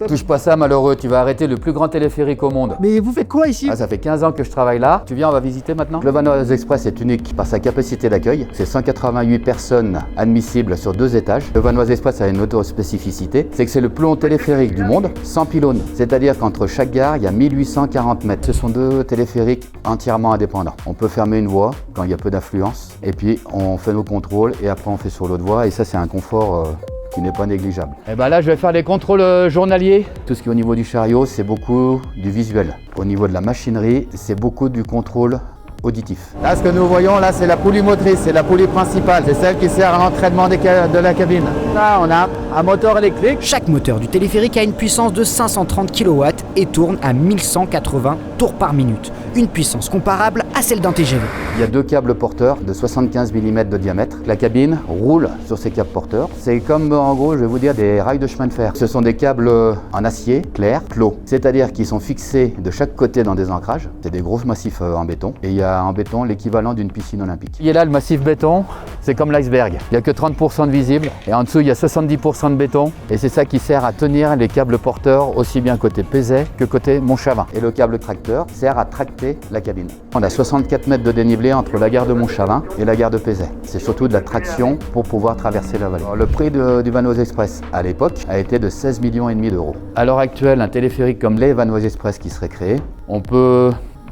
Touche pas ça, malheureux, tu vas arrêter le plus grand téléphérique au monde. Mais vous faites quoi ici? Ah, ça fait 15 ans que je travaille là. Tu viens, on va visiter maintenant? Le Vanoise Express est unique par sa capacité d'accueil. C'est 188 personnes admissibles sur 2 étages. Le Vanoise Express a une autre spécificité, c'est que c'est le plus long téléphérique du monde sans pylône. C'est-à-dire qu'entre chaque gare, il y a 1840 mètres. Ce sont 2 téléphériques entièrement indépendants. On peut fermer une voie quand il y a peu d'affluence. Et puis, on fait nos contrôles et après, on fait sur l'autre voie. Et ça, c'est un confort qui n'est pas négligeable. Et ben là, je vais faire les contrôles journaliers. Tout ce qui est au niveau du chariot, c'est beaucoup du visuel. Au niveau de la machinerie, c'est beaucoup du contrôle auditif. Là, ce que nous voyons, là, c'est la poulie motrice, c'est la poulie principale. C'est celle qui sert à l'entraînement de la cabine. Là, on a un moteur électrique. Chaque moteur du téléphérique a une puissance de 530 kW et tourne à 1180 tours par minute. Une puissance comparable à celle d'un TGV. Il y a 2 câbles porteurs de 75 mm de diamètre. La cabine roule sur ces câbles porteurs. C'est comme, en gros, je vais vous dire, des rails de chemin de fer. Ce sont des câbles en acier clair, clos. C'est-à-dire qu'ils sont fixés de chaque côté dans des ancrages. C'est des gros massifs en béton. Et il y a en béton l'équivalent d'une piscine olympique. Et là, le massif béton, c'est comme l'iceberg. Il n'y a que 30% de visible. Et en dessous, il y a 70% de béton. Et c'est ça qui sert à tenir les câbles porteurs, aussi bien côté Pézet que côté Montchavin. Et le câble tracteur sert à tracter la cabine. On a 64 mètres de dénivelé entre la gare de Montchavin et la gare de Pézet. C'est surtout de la traction pour pouvoir traverser la vallée. Alors, le prix du Vanoise Express à l'époque a été de 16,5 millions d'euros. À l'heure actuelle, un téléphérique comme les Vanoise Express qui serait créé, on peut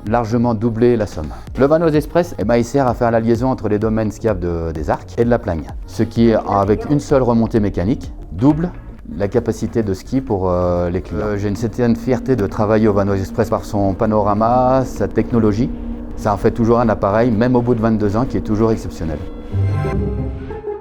largement doubler la somme. Le Vanoise Express, il sert à faire la liaison entre les domaines skiables des Arcs et de la Plagne. Ce qui, avec une seule remontée mécanique, double la capacité de ski pour les clients. J'ai une certaine fierté de travailler au Vanoise Express par son panorama, sa technologie. Ça en fait toujours un appareil, même au bout de 22 ans, qui est toujours exceptionnel.